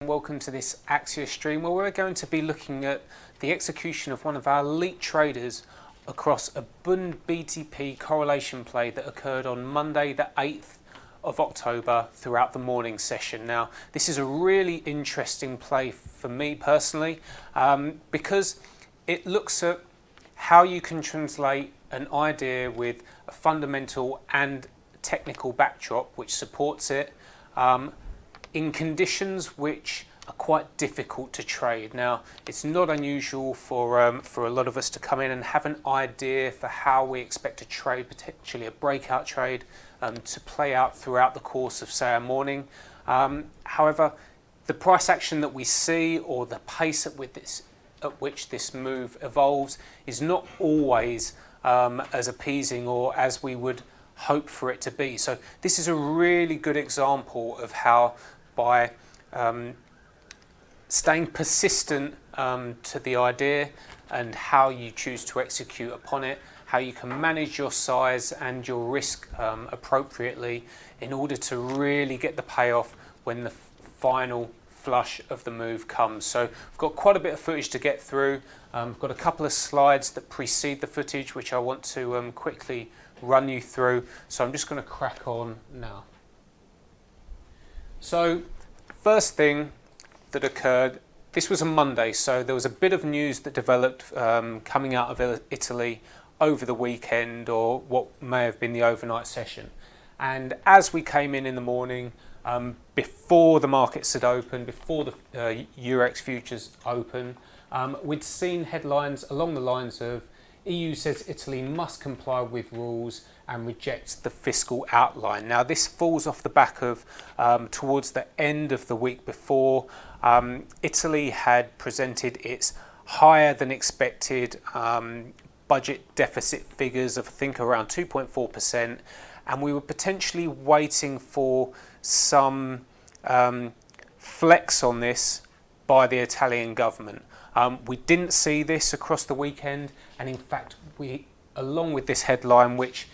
Welcome to this Axia stream where we're going to be looking at the execution of one of our elite traders across a Bund-BTP correlation play that occurred on Monday the 8th of October throughout the morning session. Now this is a really interesting play for me personally because it looks at how you can translate an idea with a fundamental and technical backdrop which supports it in conditions which are quite difficult to trade. Now, it's not unusual for a lot of us to come in and have an idea for how we expect to trade, potentially a breakout trade, to play out throughout the course of, say, a morning. However, the price action that we see or the pace at which this move evolves is not always as appeasing or as we would hope for it to be. So this is a really good example of how by staying persistent to the idea and how you choose to execute upon it, how you can manage your size and your risk appropriately in order to really get the payoff when the final flush of the move comes. So we've got quite a bit of footage to get through. I've got a couple of slides that precede the footage which I want to quickly run you through. So I'm just going to crack on now. So first thing that occurred, this was a Monday, so there was a bit of news that developed coming out of Italy over the weekend or what may have been the overnight session. And as we came in the morning, before the markets had opened, before the Eurex futures open, we'd seen headlines along the lines of EU says Italy must comply with rules and rejects the fiscal outline. Now this falls off the back of towards the end of the week before, Italy had presented its higher than expected budget deficit figures of I think around 2.4%, and we were potentially waiting for some flex on this by the Italian government. We didn't see this across the weekend, and in fact we, along with this headline which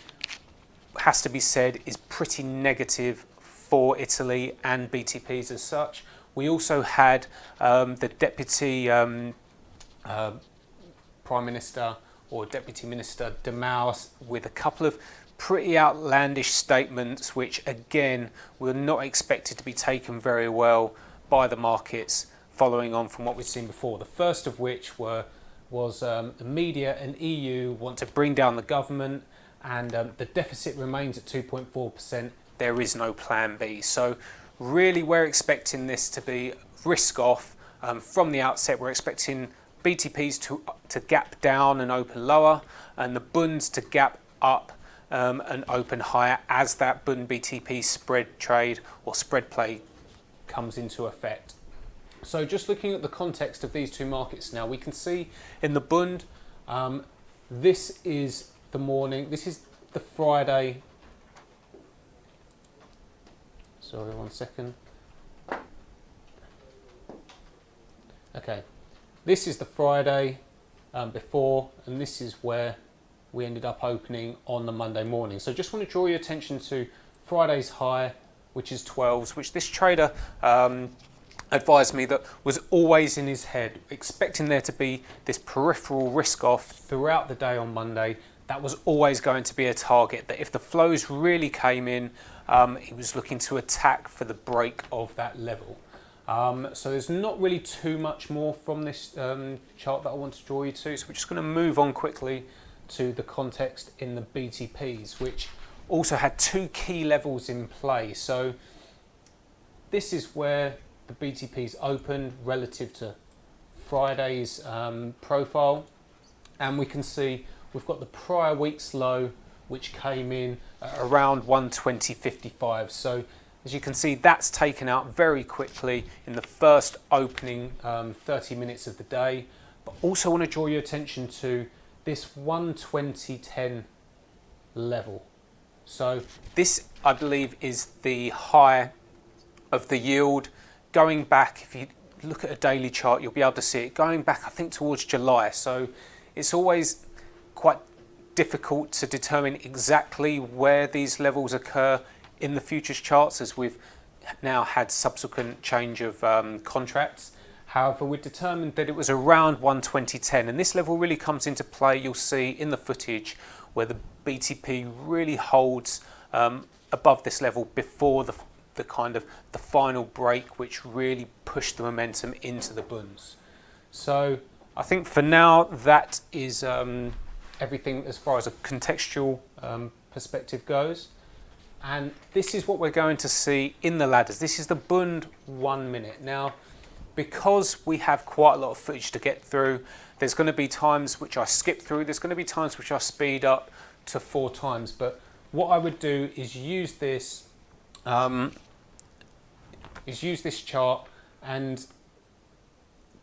has to be said is pretty negative for Italy and BTPs as such, we also had the Deputy Prime Minister or Deputy Minister de Maus with a couple of pretty outlandish statements which again were not expected to be taken very well by the markets, following on from what we've seen before. The first of which was the media and EU want to bring down the government, and the deficit remains at 2.4%. There is no plan B. So really we're expecting this to be risk off from the outset. We're expecting BTPs to gap down and open lower, and the Bunds to gap up and open higher as that Bund-BTP spread trade or spread play comes into effect. So just looking at the context of these two markets now, we can see in the Bund, this is the morning, this is the Friday, sorry, one second. Okay, this is the Friday before, and this is where we ended up opening on the Monday morning. So just want to draw your attention to Friday's high, which is 12s, which this trader advised me that was always in his head, expecting there to be this peripheral risk off throughout the day on Monday. That was always going to be a target, that if the flows really came in, he was looking to attack for the break of that level. So there's not really too much more from this chart that I want to draw you to, so we're just going to move on quickly to the context in the BTPs, which also had two key levels in play. So this is where the BTPs open relative to Friday's profile, and we can see we've got the prior week's low which came in at around 120.55. So as you can see, that's taken out very quickly in the first opening 30 minutes of the day. But also want to draw your attention to this 120.10 level. So this, I believe, is the high of the yield going back. If you look at a daily chart, you'll be able to see it going back, I think, towards July. So it's always quite difficult to determine exactly where these levels occur in the futures charts, as we've now had subsequent change of contracts. However, we determined that it was around 120.10, and this level really comes into play. You'll see in the footage where the BTP really holds above this level before the kind of the final break, which really pushed the momentum into the bunds. So I think for now that is everything as far as a contextual perspective goes. And this is what we're going to see in the ladders. This is the Bund 1 minute. Now, because we have quite a lot of footage to get through, there's going to be times which I skip through. There's going to be times which I speed up to 4 times. But what I would do is use this chart and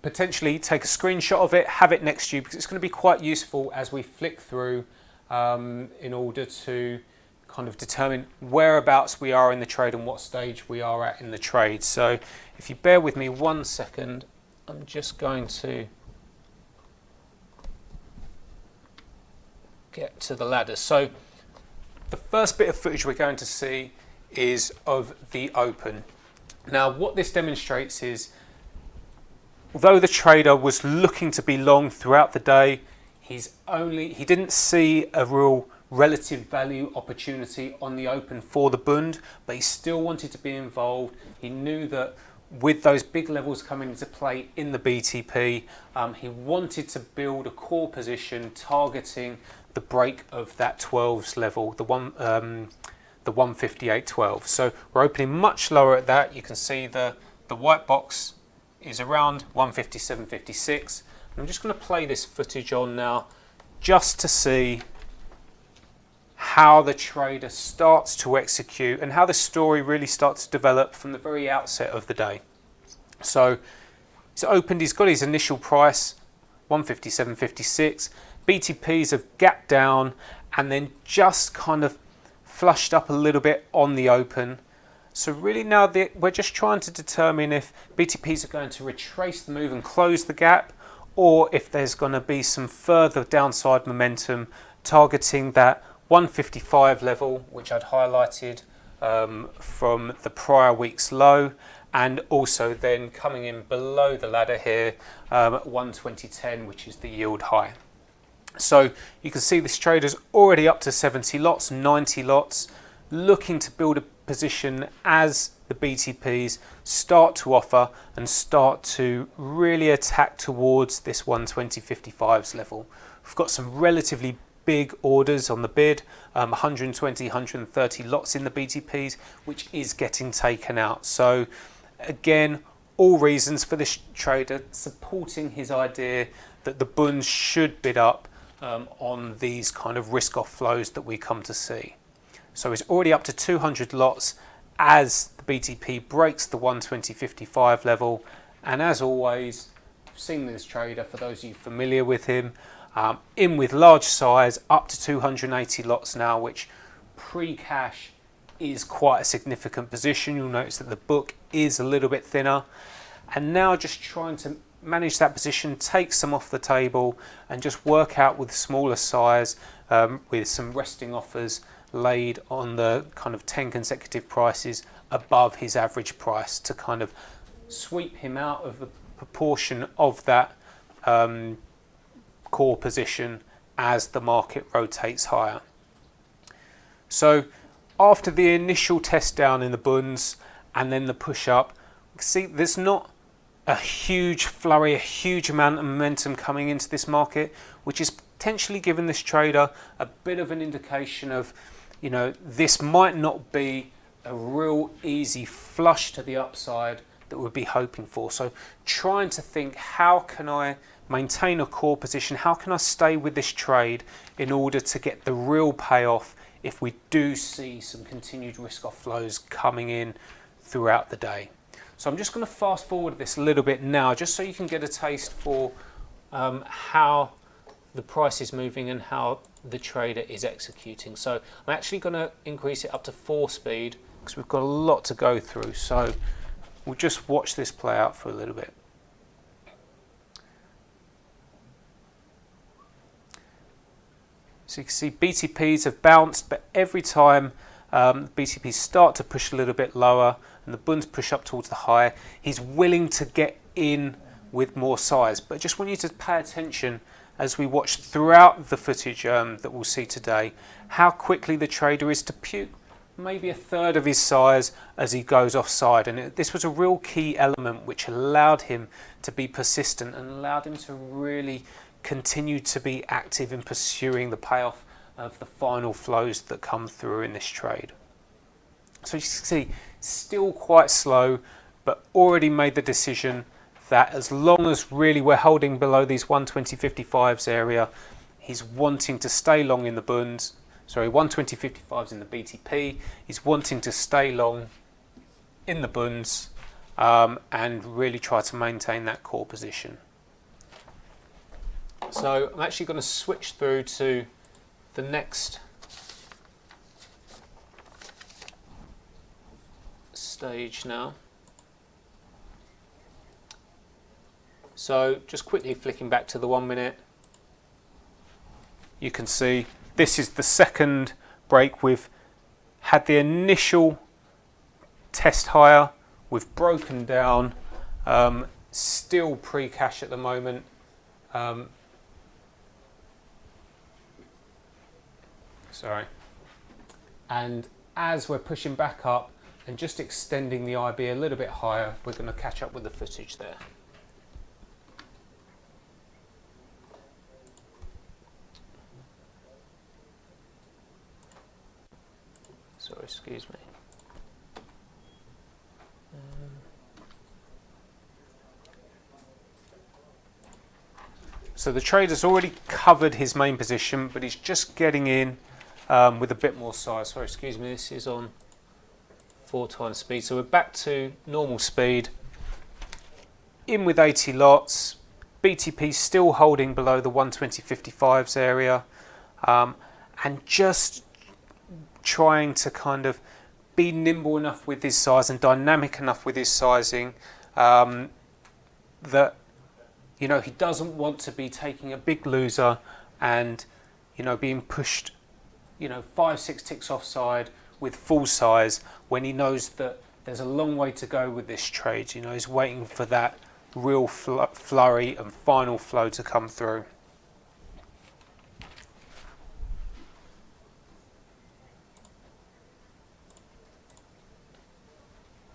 potentially take a screenshot of it, have it next to you, because it's going to be quite useful as we flick through in order to kind of determine whereabouts we are in the trade and what stage we are at in the trade. So if you bear with me 1 second, I'm just going to get to the ladder. So the first bit of footage we're going to see is of the open. Now what this demonstrates is, although the trader was looking to be long throughout the day, he didn't see a real relative value opportunity on the open for the Bund, but he still wanted to be involved. He knew that with those big levels coming into play in the BTP, he wanted to build a core position targeting the break of that 12s level, the 158.12. So we're opening much lower at that. You can see the white box is around 157.56. I'm just going to play this footage on now just to see how the trader starts to execute and how the story really starts to develop from the very outset of the day. So he's opened, he's got his initial price 157.56. BTPs have gapped down and then just kind of flushed up a little bit on the open. So really now we're just trying to determine if BTPs are going to retrace the move and close the gap, or if there's going to be some further downside momentum targeting that 155 level, which I'd highlighted from the prior week's low, and also then coming in below the ladder here at 120.10, which is the yield high. So you can see this trader's already up to 70 lots, 90 lots, looking to build a position as the BTPs start to offer and start to really attack towards this 120.55s level. We've got some relatively big orders on the bid, 120, 130 lots in the BTPs, which is getting taken out. So again, all reasons for this trader supporting his idea that the Bund should bid up on these kind of risk off flows that we come to see. So he's already up to 200 lots as the BTP breaks the 120.55 level. And as always, I've seen this trader, for those of you familiar with him, in with large size, up to 280 lots now, which pre-cash is quite a significant position. You'll notice that the book is a little bit thinner, and now just trying to manage that position, take some off the table and just work out with smaller size with some resting offers laid on the kind of 10 consecutive prices above his average price to kind of sweep him out of the proportion of that core position as the market rotates higher. So after the initial test down in the bunds and then the push up, see there's not a huge flurry, a huge amount of momentum coming into this market, which is potentially giving this trader a bit of an indication of, you know, this might not be a real easy flush to the upside that we'd be hoping for. So trying to think, how can I maintain a core position? How can I stay with this trade in order to get the real payoff if we do see some continued risk off flows coming in throughout the day? So I'm just going to fast forward this a little bit now, just so you can get a taste for how the price is moving and how the trader is executing. So I'm actually going to increase it up to 4 speed because we've got a lot to go through. So we'll just watch this play out for a little bit. So you can see BTPs have bounced, but every time BTPs start to push a little bit lower, and the Bunds push up towards the high, he's willing to get in with more size. But I just want you to pay attention as we watch throughout the footage that we'll see today, how quickly the trader is to puke maybe a third of his size as he goes offside. And this was a real key element which allowed him to be persistent and allowed him to really continue to be active in pursuing the payoff of the final flows that come through in this trade. So you can see, still quite slow, but already made the decision that as long as really we're holding below these 120.55s area, he's wanting to stay long in the Bunds. Sorry, 120.55s in the BTP. He's wanting to stay long in the Bunds and really try to maintain that core position. So I'm actually going to switch through to the next stage now. So just quickly flicking back to the 1 minute, you can see this is the second break. We've had the initial test higher, we've broken down, still pre-cash at the moment. Sorry. And as we're pushing back up and just extending the IB a little bit higher, we're going to catch up with the footage there. Sorry, excuse me. So the trader's already covered his main position, but he's just getting in with a bit more size. Sorry, excuse me, this is on 4 times speed. So we're back to normal speed. In with 80 lots. BTP still holding below the 120.55s area. And just trying to kind of be nimble enough with his size and dynamic enough with his sizing that, you know, he doesn't want to be taking a big loser and, you know, being pushed, you know, 5-6 ticks offside with full size when he knows that there's a long way to go with this trade. You know, he's waiting for that real flurry and final flow to come through.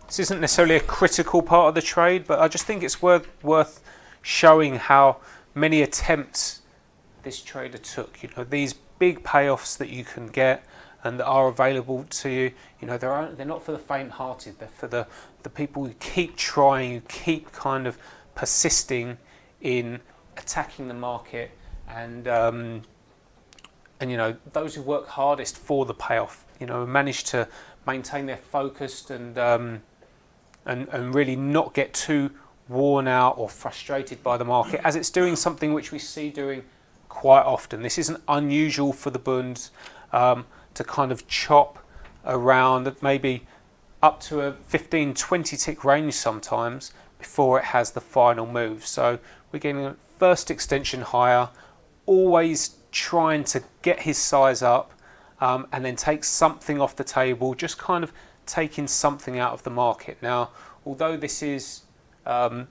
This isn't necessarily a critical part of the trade, but I just think it's worth showing how many attempts this trader took. You know, these big payoffs that you can get and that are available to you, you know, they're not for the faint-hearted. They're for the people who keep trying, who keep kind of persisting in attacking the market, and you know, those who work hardest for the payoff. You know, manage to maintain their focus and really not get too worn out or frustrated by the market, as it's doing something which we see doing quite often. This isn't unusual for the Bunds to kind of chop around maybe up to a 15-20 tick range sometimes before it has the final move. So we're getting a first extension higher, always trying to get his size up and then take something off the table, just kind of taking something out of the market. Now, although this is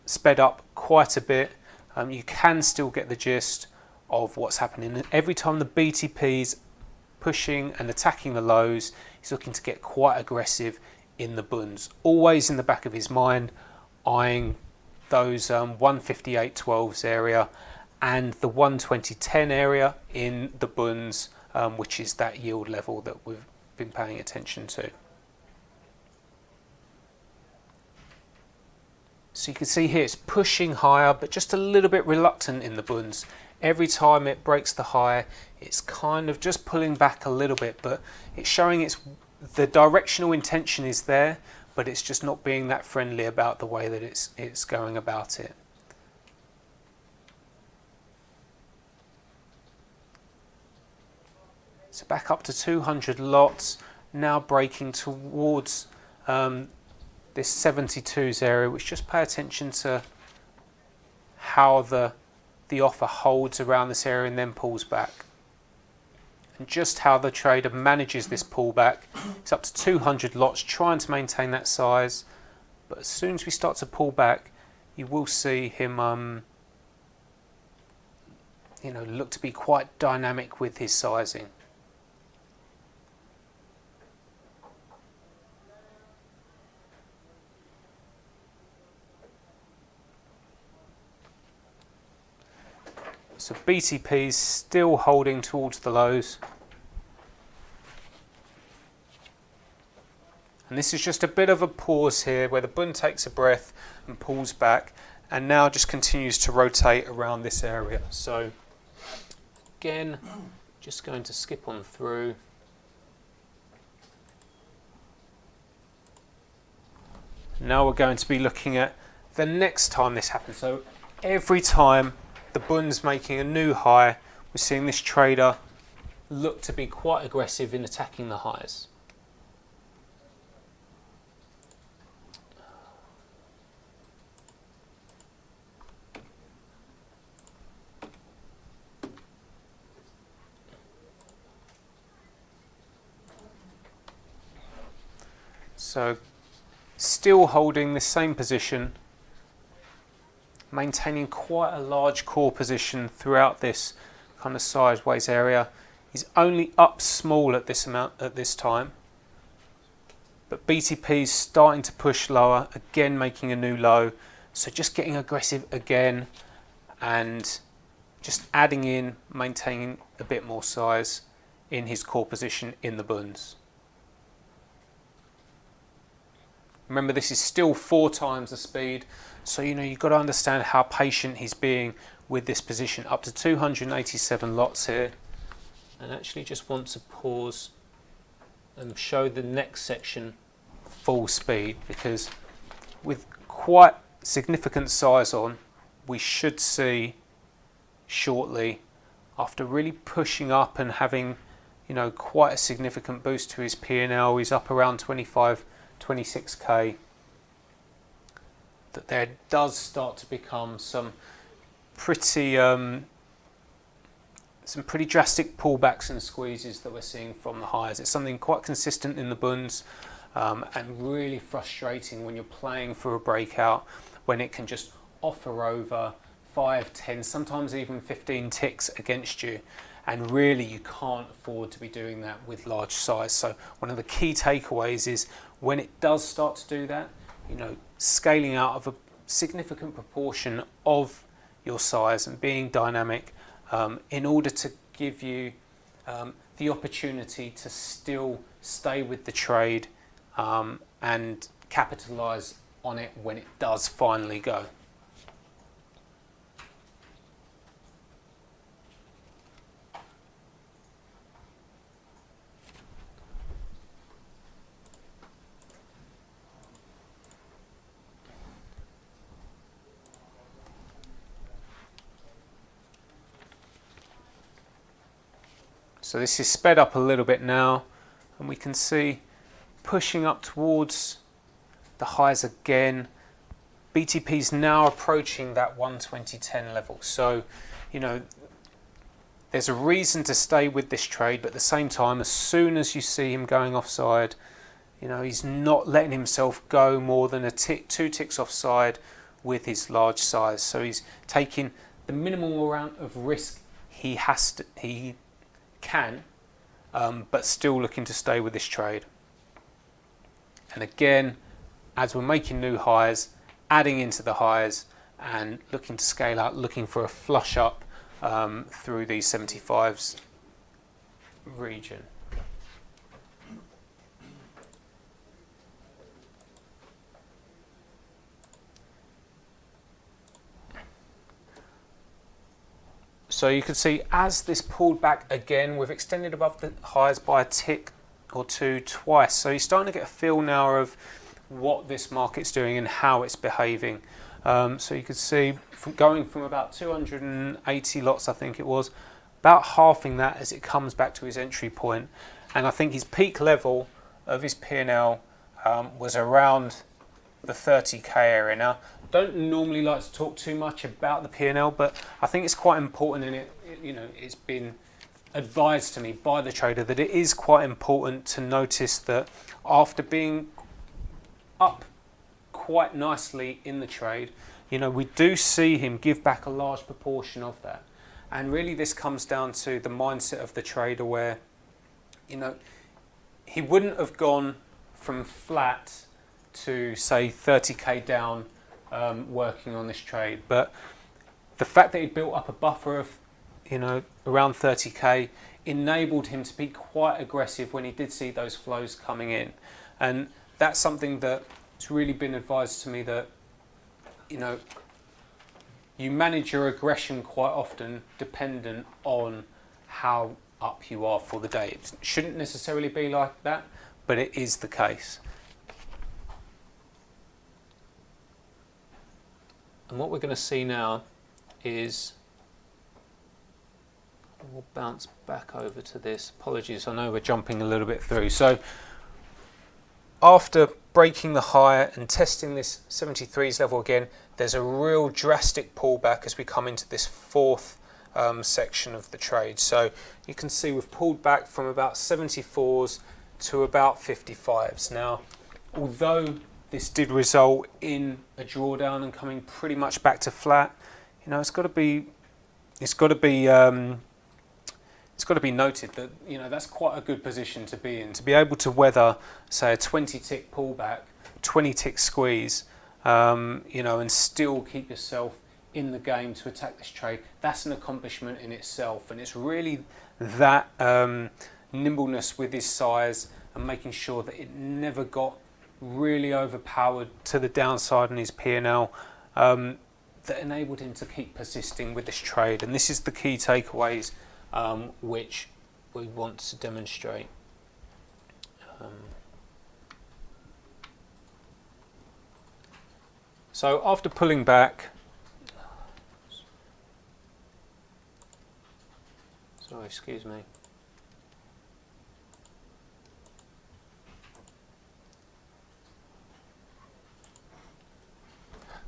sped up quite a bit, you can still get the gist of what's happening. And every time the BTP's pushing and attacking the lows, he's looking to get quite aggressive in the Bunds, always in the back of his mind, eyeing those 158.12s area and the 120.10 area in the Bunds, which is that yield level that we've been paying attention to. So you can see here it's pushing higher, but just a little bit reluctant in the Bunds. Every time it breaks the high, it's kind of just pulling back a little bit, but it's showing the directional intention is there, but it's just not being that friendly about the way that it's going about it. So back up to 200 lots, now breaking towards this 72s area, which just pay attention to how the offer holds around this area and then pulls back. and just how the trader manages this pullback. It's up to 200 lots, trying to maintain that size, but as soon as we start to pull back, you will see him look to be quite dynamic with his sizing. So BTP is still holding towards the lows. And this is just a bit of a pause here where the Bund takes a breath and pulls back, and now just continues to rotate around this area. So again, just going to skip on through. Now we're going to be looking at the next time this happens. So every time the Bund's making a new high, we're seeing this trader look to be quite aggressive in attacking the highs. So still holding the same position, maintaining quite a large core position throughout this kind of sideways area. He's only up small at this amount at this time, but BTP is starting to push lower, again making a new low. So just getting aggressive again and just adding in, maintaining a bit more size in his core position in the Bunds. Remember, this is still 4 times the speed, so you've got to understand how patient he's being with this position. Up to 287 lots here, and actually just want to pause and show the next section full speed, because with quite significant size on, we should see shortly, after really pushing up and having quite a significant boost to his P&L, he's up around 26k, that there does start to become some pretty drastic pullbacks and squeezes that we're seeing from the highs. It's something quite consistent in the Bunds, and really frustrating when you're playing for a breakout, when it can just offer over 5, 10, sometimes even 15 ticks against you. And really, you can't afford to be doing that with large size. So one of the key takeaways is when it does start to do that, scaling out of a significant proportion of your size and being dynamic, in order to give you the opportunity to still stay with the trade and capitalize on it when it does finally go. So this is sped up a little bit now, and we can see pushing up towards the highs again. BTP is now approaching that 120.10 level. So, there's a reason to stay with this trade, but at the same time, as soon as you see him going offside, he's not letting himself go more than a tick, 2 ticks offside with his large size. So he's taking the minimal amount of risk he can, but still looking to stay with this trade. And again, as we're making new highs, adding into the highs and looking to scale out, looking for a flush up through these 75s region. So you can see as this pulled back again, we've extended above the highs by a tick or two twice. So you're starting to get a feel now of what this market's doing and how it's behaving. So you can see from going from about 280 lots, I think it was, about halving that as it comes back to his entry point. And I think his peak level of his P&L was around the 30k area. Now, don't normally like to talk too much about the P&L, but I think it's quite important, and it's been advised to me by the trader that it is quite important to notice that after being up quite nicely in the trade, you know, we do see him give back a large proportion of that. And really this comes down to the mindset of the trader where, you know, he wouldn't have gone from flat to say 30k down working on this trade, but the fact that he built up a buffer of, you know, around 30k enabled him to be quite aggressive when he did see those flows coming in. And that's something that it's really been advised to me that, you know, you manage your aggression quite often dependent on how up you are for the day. It shouldn't necessarily be like that, but it is the case. And what we're going to see now is, we'll bounce back over to this. Apologies, I know we're jumping a little bit through. So after breaking the higher and testing this 73s level again, there's a real drastic pullback as we come into this fourth section of the trade. So you can see we've pulled back from about 74s to about 55s. Now, although this did result in a drawdown and coming pretty much back to flat, you know, it's got to be noted that, you know, that's quite a good position to be in, to be able to weather, say, a 20 tick pullback, 20 tick squeeze, you know, and still keep yourself in the game to attack this trade. That's an accomplishment in itself, and it's really that nimbleness with his size and making sure that it never got really overpowered to the downside in his P&L, that enabled him to keep persisting with this trade. And this is the key takeaways which we want to demonstrate. So after pulling back, sorry, excuse me.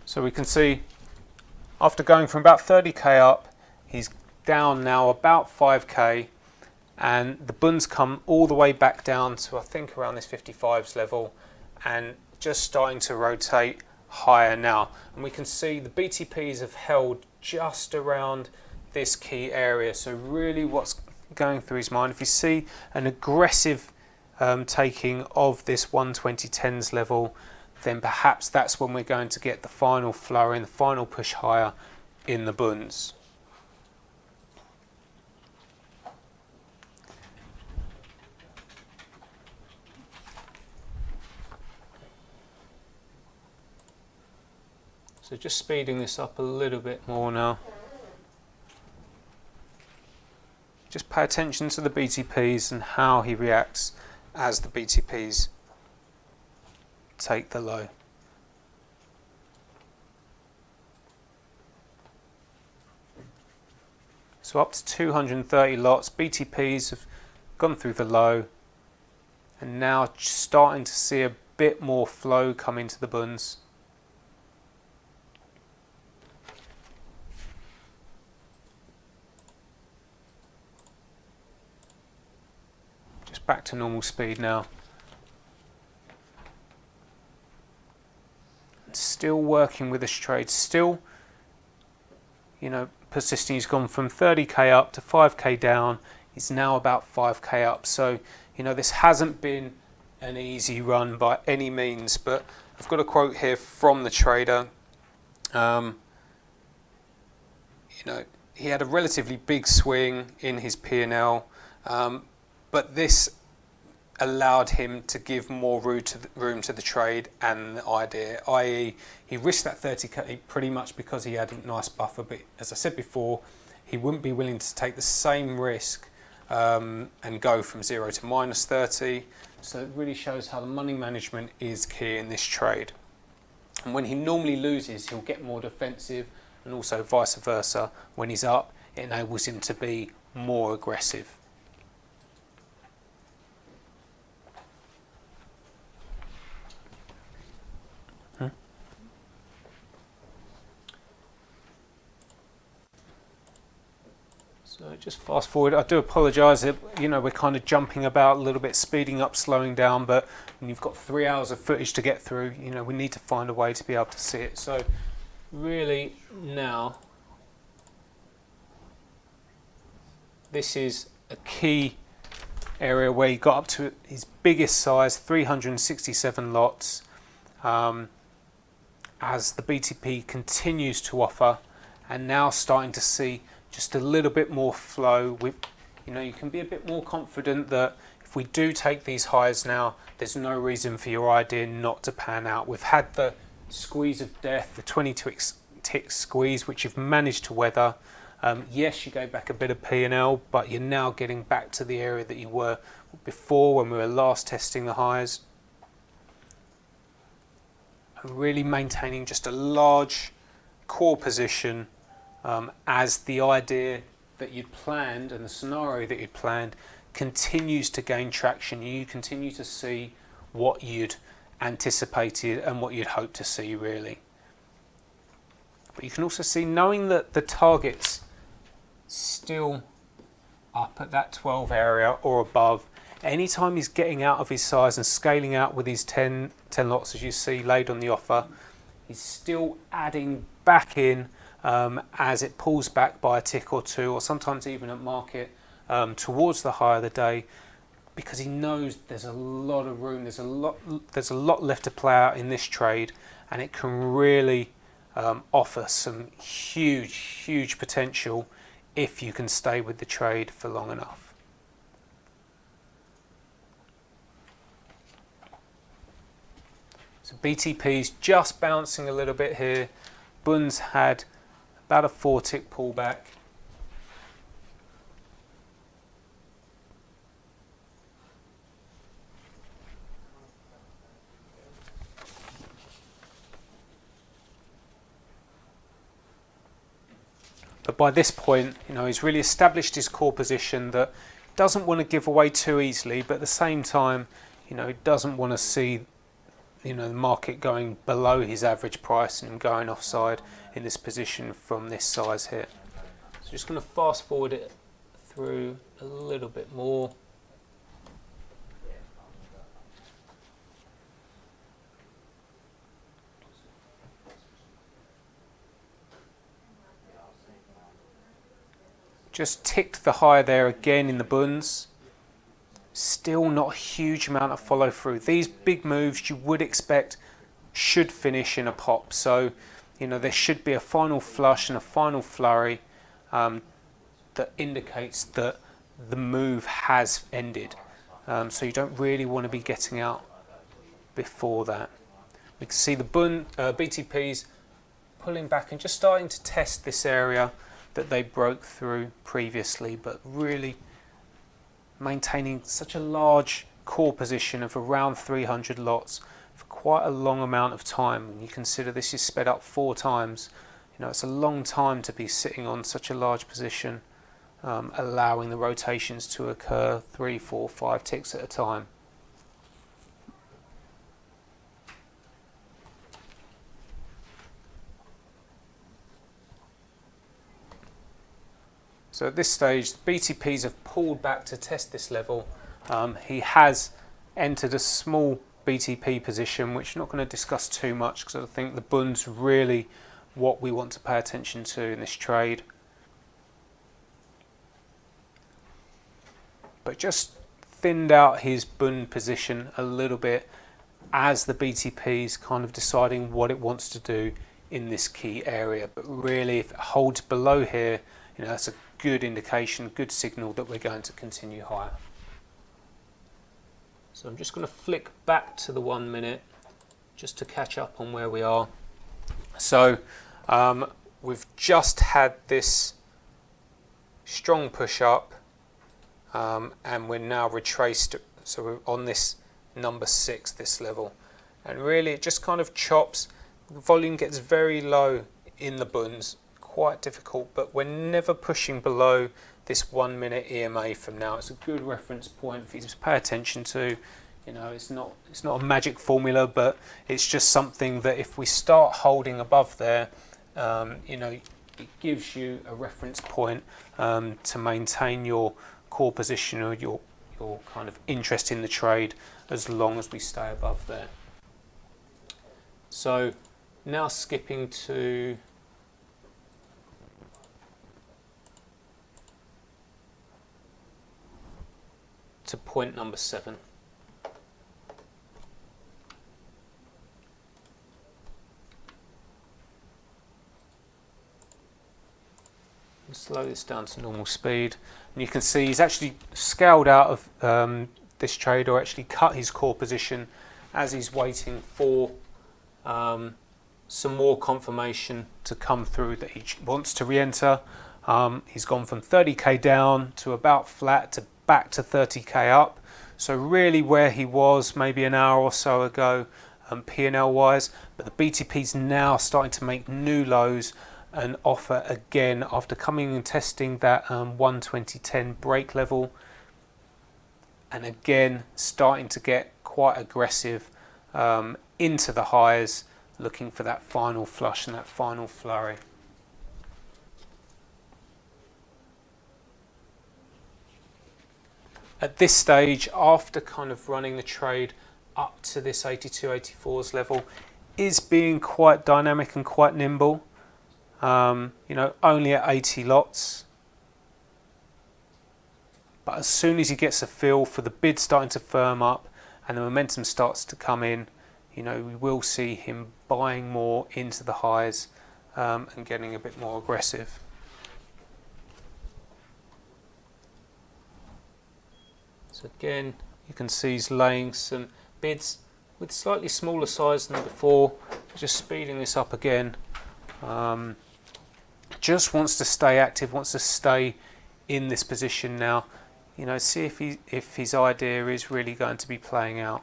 So we can see after going from about 30k up, he's down now about 5k, and the Bund's come all the way back down to, I think, around this 55s level, and just starting to rotate higher now. And we can see the BTPs have held just around this key area. So really what's going through his mind, if you see an aggressive taking of this 120.10s level, then perhaps that's when we're going to get the final flurry and the final push higher in the Bunds. So just speeding this up a little bit more now. Just pay attention to the BTPs and how he reacts as the BTPs take the low. So up to 230 lots, BTPs have gone through the low, and now starting to see a bit more flow come into the Bunds. Just back to normal speed now. Still working with this trade, still, you know, persisting. He's gone from 30k up to 5k down. He's now about 5k up. So, you know, this hasn't been an easy run by any means, but I've got a quote here from the trader. You know, he had a relatively big swing in his P&L, but this allowed him to give more room to the trade and the idea, i.e. he risked that 30k pretty much because he had a nice buffer, but as I said before, he wouldn't be willing to take the same risk and go from 0 to minus 30. So it really shows how the money management is key in this trade. And when he normally loses, he'll get more defensive, and also vice versa. When he's up, it enables him to be more aggressive. So just fast forward. I do apologise. We're kind of jumping about a little bit, speeding up, slowing down. But when you've got 3 hours of footage to get through, we need to find a way to be able to see it. So really now, this is a key area where he got up to his biggest size, 367 lots. As the BTP continues to offer, and now starting to see just a little bit more flow. You can be a bit more confident that if we do take these highs now, there's no reason for your idea not to pan out. We've had the squeeze of death, the 22-tick squeeze, which you've managed to weather. Yes, you go back a bit of P&L, but you're now getting back to the area that you were before when we were last testing the highs. And really maintaining just a large core position as the idea that you'd planned and the scenario that you'd planned continues to gain traction. You continue to see what you'd anticipated and what you'd hoped to see, really. But you can also see, knowing that the target's still up at that 12 area or above, anytime he's getting out of his size and scaling out with his 10 lots, as you see laid on the offer, he's still adding back in as it pulls back by a tick or two, or sometimes even at market towards the high of the day, because he knows there's a lot of room, there's a lot left to play out in this trade, and it can really offer some huge potential if you can stay with the trade for long enough. So BTP's just bouncing a little bit here. Bund's had about a 4-tick pullback. But by this point, he's really established his core position that doesn't want to give away too easily, but at the same time, he doesn't want to see the market going below his average price and going offside in this position from this size here. So just going to fast forward it through a little bit more. Just ticked the high there again in the Bunds. Still not a huge amount of follow through. These big moves you would expect should finish in a pop. So, there should be a final flush and a final flurry that indicates that the move has ended. So you don't really want to be getting out before that. We can see the BTPs pulling back and just starting to test this area that they broke through previously, but really maintaining such a large core position of around 300 lots for quite a long amount of time. When you consider this is sped up 4 times, it's a long time to be sitting on such a large position, allowing the rotations to occur 3, 4, 5 ticks at a time. So at this stage, the BTPs have pulled back to test this level. He has entered a small BTP position, which I'm not going to discuss too much because I think the Bund's really what we want to pay attention to in this trade. But just thinned out his Bund position a little bit as the BTP's kind of deciding what it wants to do in this key area. But really, if it holds below here, that's a good indication, good signal that we're going to continue higher. So I'm just going to flick back to the 1 minute just to catch up on where we are. So we've just had this strong push up and we're now retraced, so we're on this number 6, this level, and really it just kind of chops. The volume gets very low in the Bunds, quite difficult, but we're never pushing below this 1 minute EMA from now. It's a good reference point for you to pay attention to. It's not a magic formula, but it's just something that if we start holding above there, it gives you a reference point to maintain your core position or your kind of interest in the trade as long as we stay above there. So now skipping to point number 7. Slow this down to normal speed, and you can see he's actually scaled out of this trade, or actually cut his core position as he's waiting for some more confirmation to come through that he wants to re-enter. He's gone from 30k down to about flat to back to 30k up, so really where he was maybe an hour or so ago P&L wise, but the BTP's now starting to make new lows and offer again after coming and testing that 120.10 break level, and again starting to get quite aggressive into the highs, looking for that final flush and that final flurry. At this stage, after kind of running the trade up to this 82-84s level, is being quite dynamic and quite nimble. You know, only at 80 lots. But as soon as he gets a feel for the bid starting to firm up and the momentum starts to come in, you know, we will see him buying more into the highs and getting a bit more aggressive. So again, you can see he's laying some bids with slightly smaller size than before, just speeding this up again. Just wants to stay active, wants to stay in this position now. You know, see if his idea is really going to be playing out.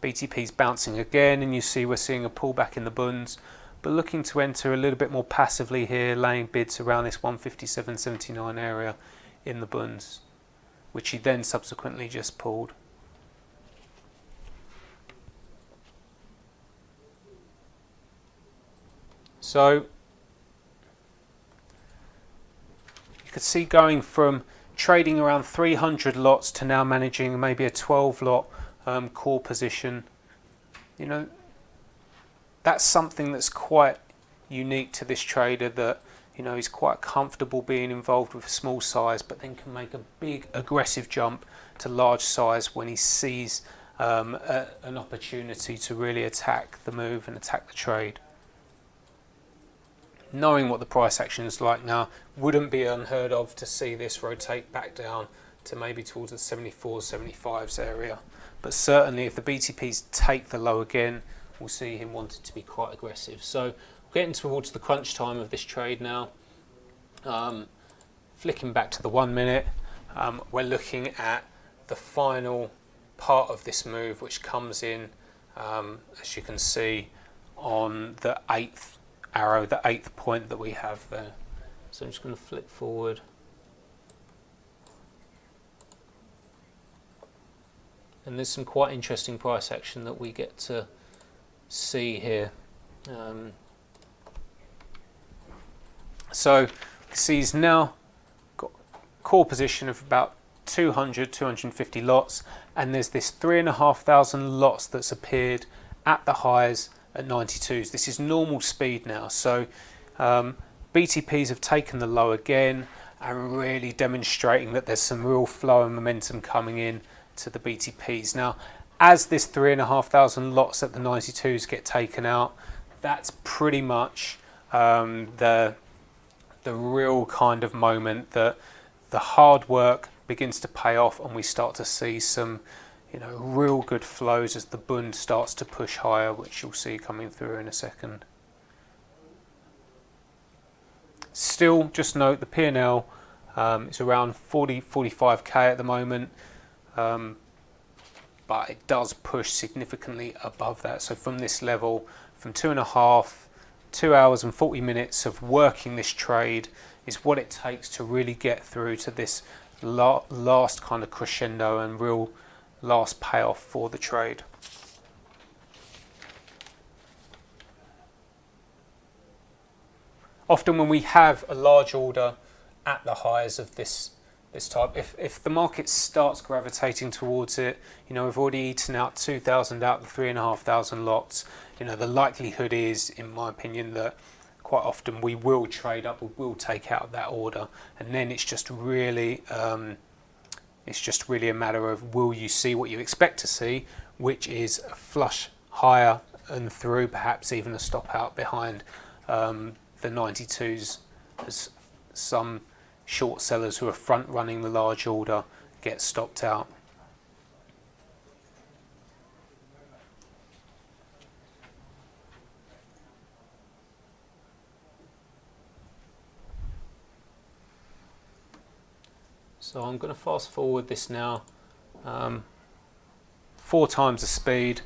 BTP's bouncing again, and you see we're seeing a pullback in the bunds, but looking to enter a little bit more passively here, laying bids around this 157.79 area in the bunds, which he then subsequently just pulled. So you could see going from trading around 300 lots to now managing maybe a 12 lot core position. You know, that's something that's quite unique to this trader, that, you know, he's quite comfortable being involved with small size, but then can make a big aggressive jump to large size when he sees an opportunity to really attack the move and attack the trade. Knowing what the price action is like now, wouldn't be unheard of to see this rotate back down to maybe towards the 74s, 75s area. But certainly if the BTPs take the low again, we'll see him wanting to be quite aggressive. So getting towards the crunch time of this trade now. Flicking back to the 1 minute, we're looking at the final part of this move, which comes in, as you can see, on the 8th arrow, the 8th point that we have there. So I'm just going to flick forward. And there's some quite interesting price action that we get to see here. So you can see he's now got a core position of about 200, 250 lots, and there's this 3,500 lots that's appeared at the highs at 92s. This is normal speed now, so BTPs have taken the low again and really demonstrating that there's some real flow and momentum coming in to the BTPs. Now, as this 3,500 lots at the 92s get taken out, that's pretty much the real kind of moment that the hard work begins to pay off, and we start to see some, you know, real good flows as the Bund starts to push higher, which you'll see coming through in a second. Still, just note the P&L is around 45k at the moment, but it does push significantly above that. So from this level, from 2 hours and 40 minutes of working this trade is what it takes to really get through to this last kind of crescendo and real last payoff for the trade. often when we have a large order at the highs of this type, if the market starts gravitating towards it, we've already eaten out 2,000 out of the 3,500 lots. The likelihood is, in my opinion, that quite often we will trade up, we will take out that order, and then it's just really a matter of, will you see what you expect to see, which is a flush higher and through, perhaps even a stop out behind the 92s, as some short sellers who are front running the large order get stopped out. So I'm going to fast forward this now, 4 times the speed,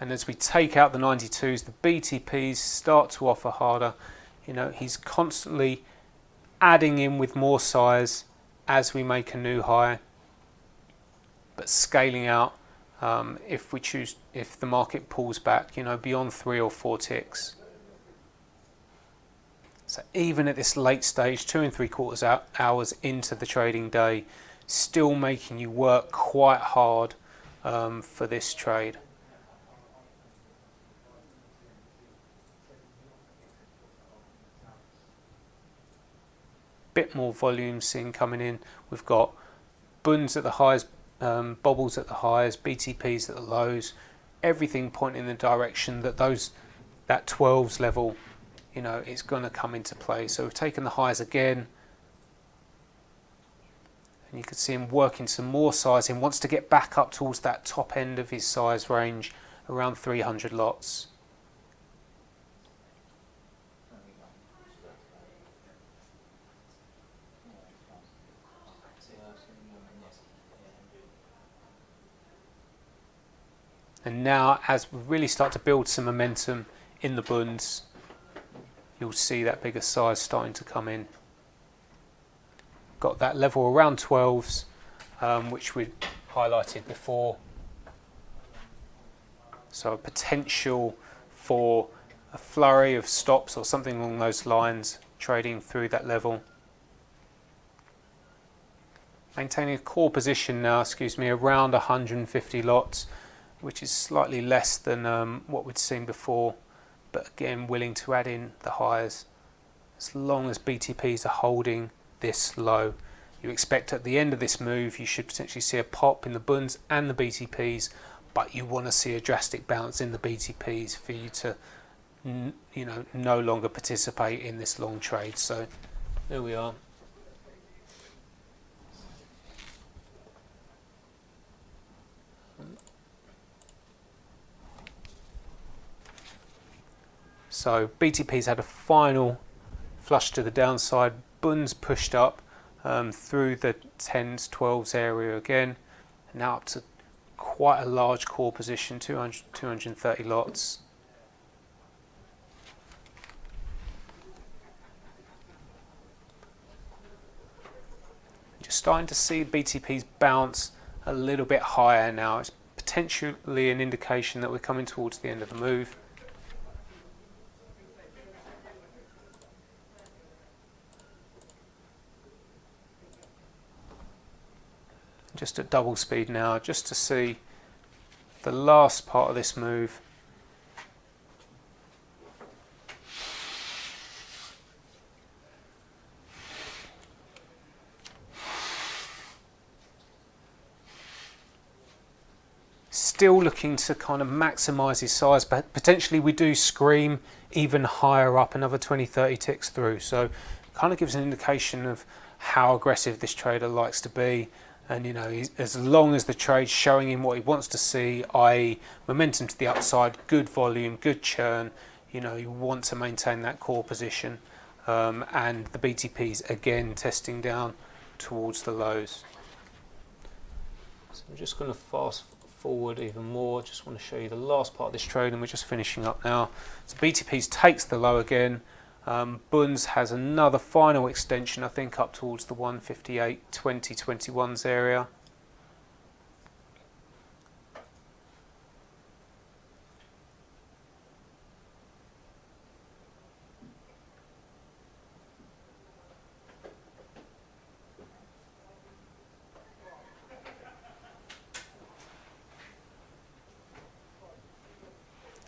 and as we take out the 92s, the BTPs start to offer harder. He's constantly adding in with more size as we make a new high, but scaling out if the market pulls back, beyond 3 or 4 ticks. So even at this late stage, 2 3/4 hours into the trading day, still making you work quite hard for this trade. Bit more volume seen coming in. We've got bunds at the highs, bobbles at the highs, BTPs at the lows, everything pointing in the direction that that 12s level, it's going to come into play. So we've taken the highs again, and you can see him working some more size. He wants to get back up towards that top end of his size range, around 300 lots. And now, as we really start to build some momentum in the bunds, you'll see that bigger size starting to come in. Got that level around 12s, which we highlighted before. So a potential for a flurry of stops or something along those lines, trading through that level. Maintaining a core position now, around 150 lots, which is slightly less than what we'd seen before, but again willing to add in the highs as long as BTPs are holding this low. You expect at the end of this move you should potentially see a pop in the bunds and the BTPs, but you want to see a drastic bounce in the BTPs for you to no longer participate in this long trade. So there we are. So BTP's had a final flush to the downside, bunds pushed up through the 10s, 12s area again, now up to quite a large core position, 230 lots. Just starting to see BTPs bounce a little bit higher now. It's potentially an indication that we're coming towards the end of the move. Just at double speed now, just to see the last part of this move. Still looking to kind of maximise his size, but potentially we do scream even higher up, another 20-30 ticks through. So kind of gives an indication of how aggressive this trader likes to be. And as long as the trade's showing him what he wants to see, i.e. momentum to the upside, good volume, good churn, you want to maintain that core position. And the BTP's again testing down towards the lows. So I'm just going to fast forward even more. Just want to show you the last part of this trade, and we're just finishing up now. So BTP's takes the low again. Bunds has another final extension, I think up towards the 158.20 21s area.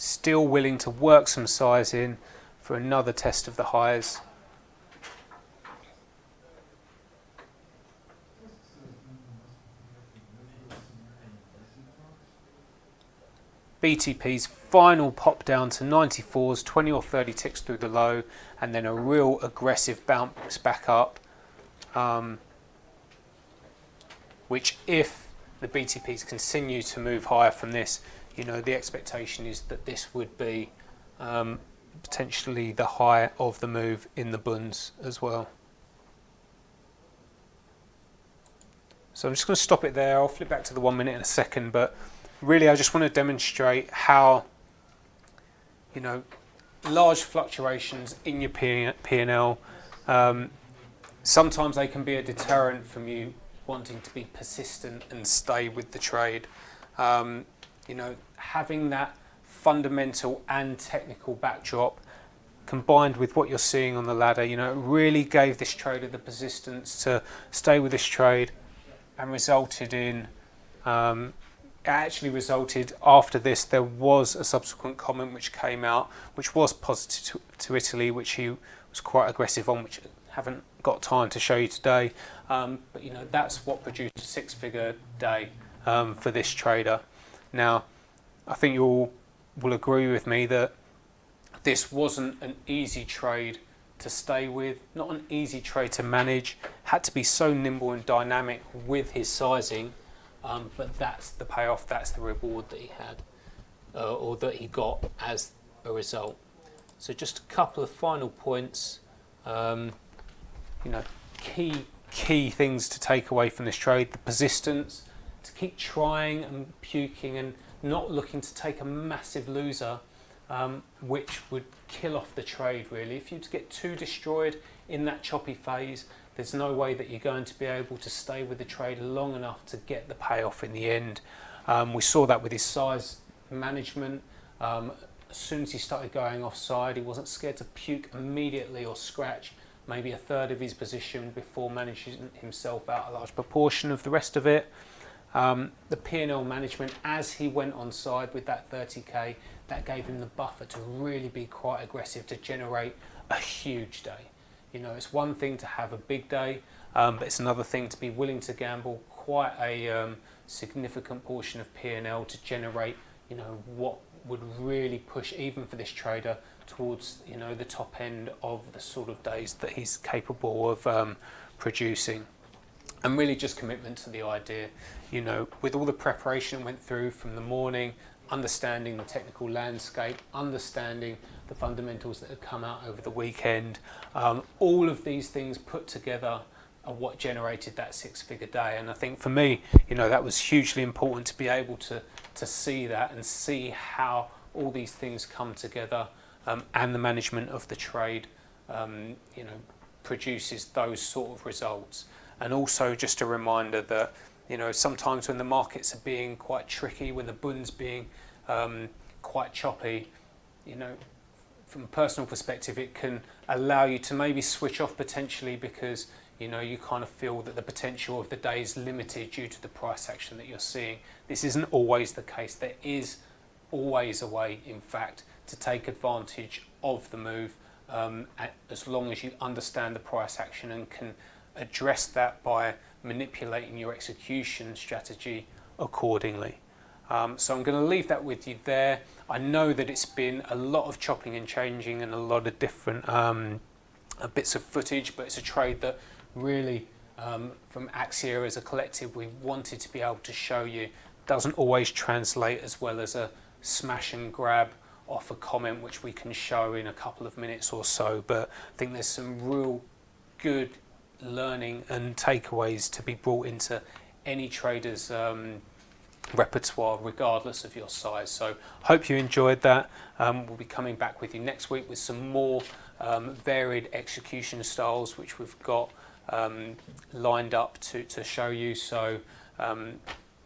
still willing to work some size in for another test of the highs. BTP's final pop down to 94s, 20 or 30 ticks through the low, and then a real aggressive bounce back up, which, if the BTPs continue to move higher from this, you know, the expectation is that this would be potentially the high of the move in the bunds as well. So I'm just going to stop it there. I'll flip back to the 1 minute in a second, but really I just want to demonstrate how, you know, large fluctuations in your P&L, sometimes they can be a deterrent from you wanting to be persistent and stay with the trade. You know, having that fundamental and technical backdrop combined with what you're seeing on the ladder, you know, it really gave this trader the persistence to stay with this trade, and resulted in, it actually resulted, after this there was a subsequent comment which came out which was positive to Italy, which he was quite aggressive on, which I haven't got time to show you today, but you know, that's what produced a 6-figure day for this trader. Now I think you all will agree with me that this wasn't an easy trade to stay with, not an easy trade to manage, had to be so nimble and dynamic with his sizing, but that's the payoff, that's the reward that he had, or that he got as a result. So just a couple of final points, you know, key things to take away from this trade: the persistence, to keep trying and puking and not looking to take a massive loser, which would kill off the trade really. If you get too destroyed in that choppy phase, there's no way that you're going to be able to stay with the trade long enough to get the payoff in the end. We saw that with his size management. As soon as he started going offside, he wasn't scared to puke immediately or scratch maybe a third of his position before managing himself out a large proportion of the rest of it. The P&L management, as he went on side with that 30k, that gave him the buffer to really be quite aggressive to generate a huge day. You know, it's one thing to have a big day, but it's another thing to be willing to gamble quite a significant portion of P&L to generate, you know, what would really push, even for this trader, towards, you know, the top end of the sort of days that he's capable of producing. And really just commitment to the idea, you know, with all the preparation it went through from the morning, understanding the technical landscape, understanding the fundamentals that had come out over the weekend, all of these things put together are what generated that 6-figure day. And I think for me, you know, that was hugely important to be able to see that and see how all these things come together, and the management of the trade, you know, produces those sort of results. And also just a reminder that, you know, sometimes when the markets are being quite tricky, when the Bund's being quite choppy, you know, from a personal perspective, it can allow you to maybe switch off potentially, because, you know, you kind of feel that the potential of the day is limited due to the price action that you're seeing. This isn't always the case. There is always a way, in fact, to take advantage of the move, as long as you understand the price action and can address that by manipulating your execution strategy accordingly. So I'm going to leave that with you there. I know that it's been a lot of chopping and changing and a lot of different bits of footage, but it's a trade that really, from Axia as a collective, we wanted to be able to show you. Doesn't always translate as well as a smash and grab off a comment, which we can show in a couple of minutes or so, but I think there's some real good learning and takeaways to be brought into any trader's repertoire, regardless of your size. So hope you enjoyed that. We'll be coming back with you next week with some more varied execution styles, which we've got lined up to show you. So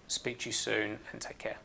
speak to you soon and take care.